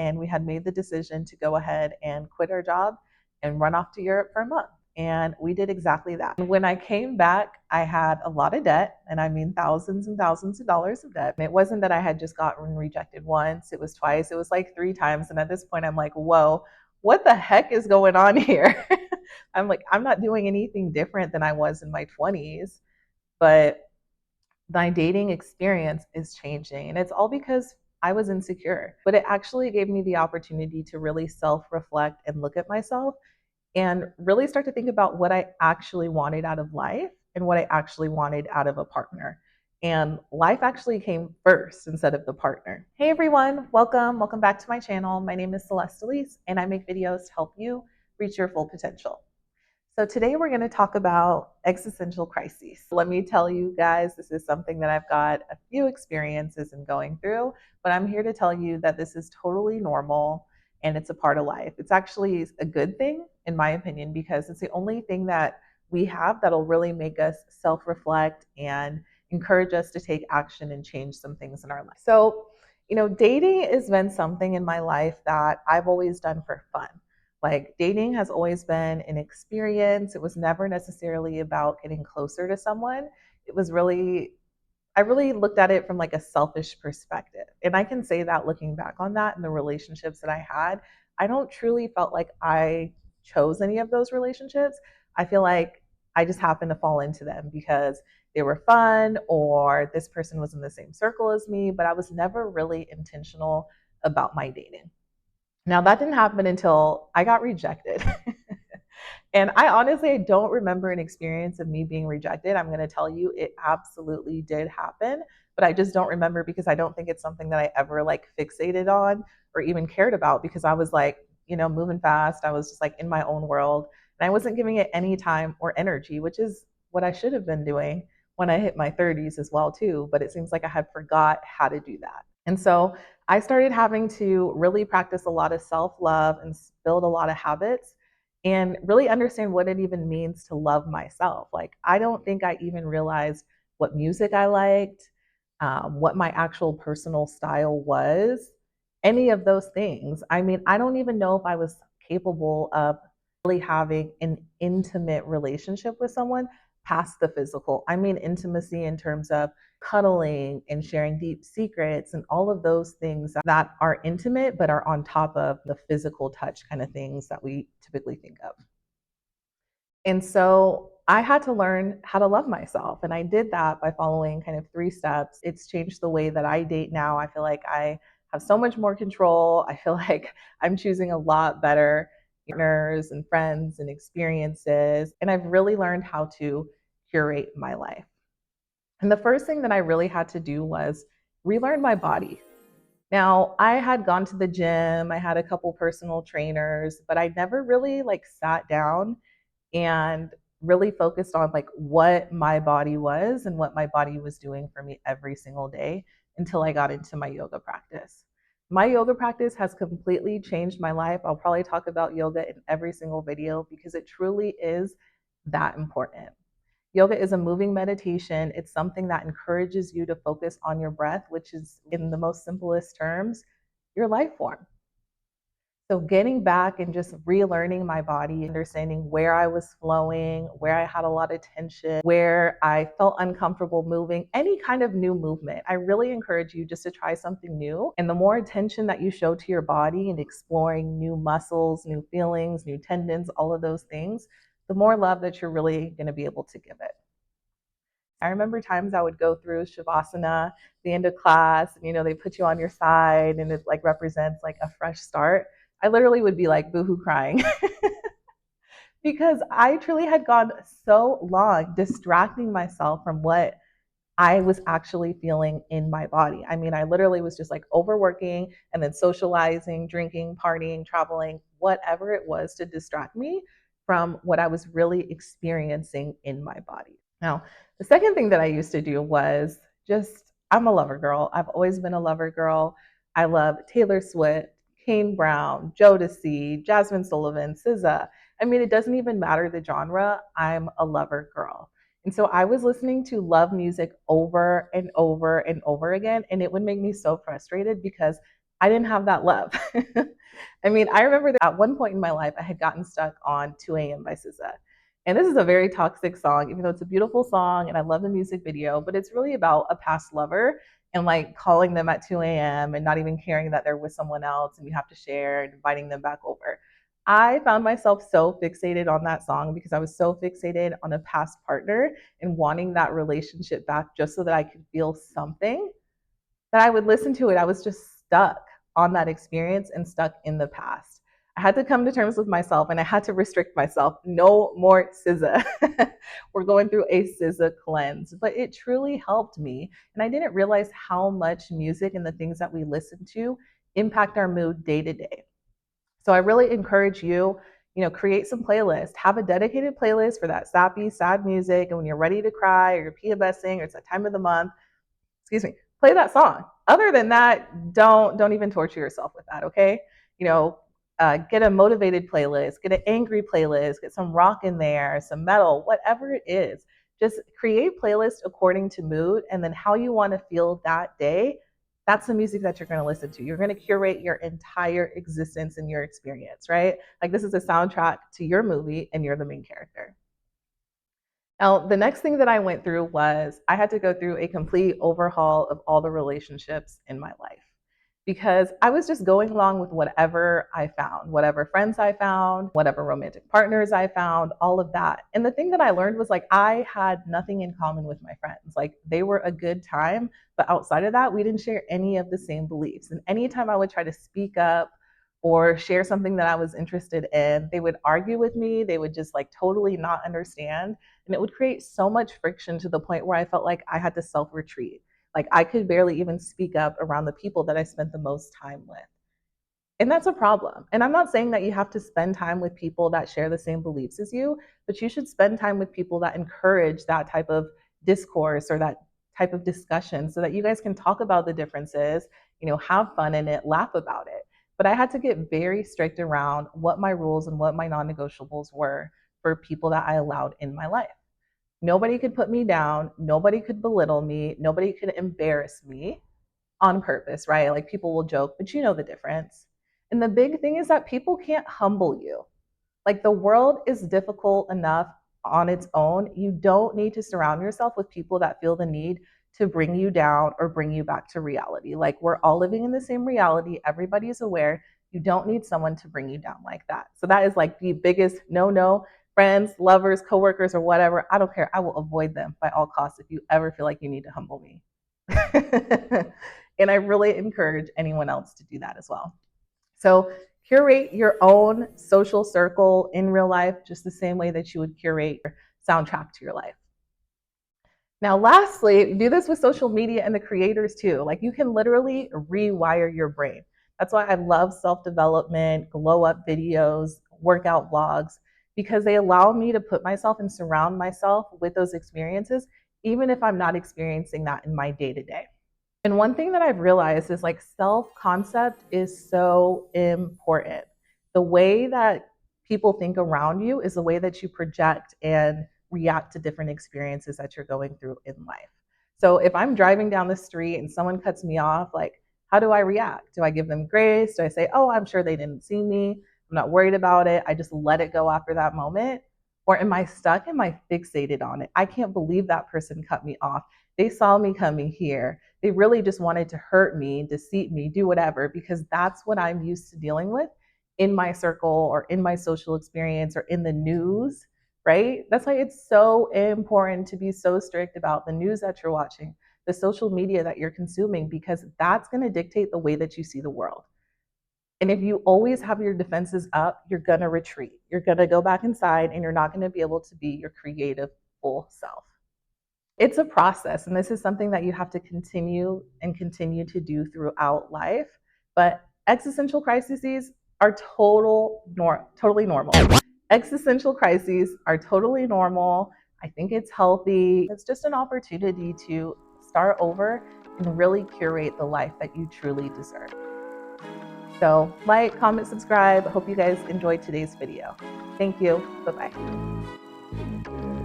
and we had made the decision to go ahead and quit our job and run off to Europe for a month. And we did exactly that. And when I came back, I had a lot of debt, and I mean thousands and thousands of dollars of debt. And it wasn't that I had just gotten rejected once, it was twice, it was like 3 times. And at this point, I'm like, whoa, what the heck is going on here? I'm like, I'm not doing anything different than I was in my 20s, but my dating experience is changing. And it's all because I was insecure. But it actually gave me the opportunity to really self reflect and look at myself and really start to think about what I actually wanted out of life and what I actually wanted out of a partner. And life actually came first instead of the partner. Hey everyone, welcome. Welcome back to my channel. My name is Celeste Elise, and I make videos to help you reach your full potential. So today we're going to talk about existential crises. Let me tell you guys, this is something that I've got a few experiences in going through, but I'm here to tell you that this is totally normal and it's a part of life. It's actually a good thing, in my opinion, because it's the only thing that we have that'll really make us self-reflect and encourage us to take action and change some things in our life. So, dating has been something in my life that I've always done for fun. Like, dating has always been an experience. It was never necessarily about getting closer to someone. It was really, I really looked at it from like a selfish perspective. And I can say that looking back on that and the relationships that I had, I don't truly felt like I chose any of those relationships. I feel like I just happened to fall into them because they were fun or this person was in the same circle as me, but I was never really intentional about my dating. Now, that didn't happen until I got rejected. And I honestly don't remember an experience of me being rejected. I'm going to tell you it absolutely did happen, but I just don't remember because I don't think it's something that I ever like fixated on or even cared about because I was like, moving fast. I was just like in my own world and I wasn't giving it any time or energy, which is what I should have been doing when I hit my 30s as well too, but it seems like I had forgot how to do that. And so I started having to really practice a lot of self-love and build a lot of habits and really understand what it even means to love myself. Like, I don't think I even realized what music I liked, what my actual personal style was, any of those things. I mean, I don't even know if I was capable of really having an intimate relationship with someone past the physical. I mean, intimacy in terms of cuddling and sharing deep secrets and all of those things that are intimate but are on top of the physical touch kind of things that we typically think of. And so I had to learn how to love myself. And I did that by following kind of 3 steps. It's changed the way that I date now. I feel like I have so much more control. I feel like I'm choosing a lot better partners and friends and experiences. And I've really learned how to curate my life. And the first thing that I really had to do was relearn my body. Now, I had gone to the gym, I had a couple personal trainers, but I never really like sat down and really focused on like what my body was and what my body was doing for me every single day until I got into my yoga practice. My yoga practice has completely changed my life. I'll probably talk about yoga in every single video because it truly is that important. Yoga is a moving meditation. It's something that encourages you to focus on your breath, which is, in the most simplest terms, your life form. So getting back and just relearning my body, understanding where I was flowing, where I had a lot of tension, where I felt uncomfortable moving, any kind of new movement. I really encourage you just to try something new. And the more attention that you show to your body and exploring new muscles, new feelings, new tendons, all of those things, the more love that you're really going to be able to give it. I remember times I would go through Shavasana, the end of class, and they put you on your side and it like represents like a fresh start. I literally would be like boohoo crying because I truly had gone so long distracting myself from what I was actually feeling in my body. I mean, I literally was just like overworking and then socializing, drinking, partying, traveling, whatever it was to distract me from what I was really experiencing in my body. Now, the second thing that I used to do was just, I'm a lover girl. I've always been a lover girl. I love Taylor Swift, Kane Brown, Jodeci, Jasmine Sullivan, SZA. I mean, it doesn't even matter the genre. I'm a lover girl. And so I was listening to love music over and over and over again. And it would make me so frustrated because I didn't have that love. I mean, I remember that at one point in my life, I had gotten stuck on 2 a.m. by SZA. And this is a very toxic song, even though it's a beautiful song and I love the music video, but it's really about a past lover and like calling them at 2 a.m. and not even caring that they're with someone else and you have to share and inviting them back over. I found myself so fixated on that song because I was so fixated on a past partner and wanting that relationship back just so that I could feel something that I would listen to it. I was just stuck on that experience and stuck in the past. I had to come to terms with myself and I had to restrict myself. No more SZA. We're going through a SZA cleanse, but it truly helped me. And I didn't realize how much music and the things that we listen to impact our mood day to day. So I really encourage you, create some playlists, have a dedicated playlist for that sappy, sad music. And when you're ready to cry or you're PMSing or it's that time of the month, excuse me, play that song. Other than that, don't even torture yourself with that, okay? You know, get a motivated playlist, get an angry playlist, get some rock in there, some metal, whatever it is. Just create playlists according to mood and then how you want to feel that day. That's the music that you're going to listen to. You're going to curate your entire existence and your experience, right? Like this is a soundtrack to your movie and you're the main character. Now, the next thing that I went through was I had to go through a complete overhaul of all the relationships in my life because I was just going along with whatever I found, whatever friends I found, whatever romantic partners I found, all of that. And the thing that I learned was like I had nothing in common with my friends. Like they were a good time, but outside of that, we didn't share any of the same beliefs. And anytime I would try to speak up, or share something that I was interested in, they would argue with me. They would just like totally not understand. And it would create so much friction to the point where I felt like I had to self retreat. Like I could barely even speak up around the people that I spent the most time with. And that's a problem. And I'm not saying that you have to spend time with people that share the same beliefs as you, but you should spend time with people that encourage that type of discourse or that type of discussion so that you guys can talk about the differences, have fun in it, laugh about it. But I had to get very strict around what my rules and what my non negotiables were for people that I allowed in my life. Nobody could put me down. Nobody could belittle me. Nobody could embarrass me on purpose, right? Like people will joke, but you know the difference. And the big thing is that people can't humble you. Like the world is difficult enough on its own. You don't need to surround yourself with people that feel the need to bring you down or bring you back to reality. Like we're all living in the same reality. Everybody is aware. You don't need someone to bring you down like that. So that is like the biggest no. Friends, lovers, coworkers, or whatever. I don't care. I will avoid them by all costs if you ever feel like you need to humble me. And I really encourage anyone else to do that as well. So curate your own social circle in real life, just the same way that you would curate your soundtrack to your life. Now, lastly, do this with social media and the creators too. Like you can literally rewire your brain. That's why I love self-development, glow up videos, workout vlogs, because they allow me to put myself and surround myself with those experiences, even if I'm not experiencing that in my day to day. And one thing that I've realized is like self concept is so important. The way that people think around you is the way that you project and react to different experiences that you're going through in life. So if I'm driving down the street and someone cuts me off, like, how do I react? Do I give them grace? Do I say, oh, I'm sure they didn't see me? I'm not worried about it. I just let it go after that moment. Or am I stuck? Am I fixated on it? I can't believe that person cut me off. They saw me coming here. They really just wanted to hurt me, deceive me, do whatever, because that's what I'm used to dealing with in my circle or in my social experience or in the news, right? That's why it's so important to be so strict about the news that you're watching, the social media that you're consuming, because that's going to dictate the way that you see the world. And if you always have your defenses up, you're going to retreat. You're going to go back inside and you're not going to be able to be your creative full self. It's a process, and this is something that you have to continue to do throughout life. But existential crises are totally normal. Existential crises are totally normal. I think it's healthy. It's just an opportunity to start over and really curate the life that you truly deserve. So like, comment, subscribe. I hope you guys enjoyed today's video. Thank you. Bye-bye.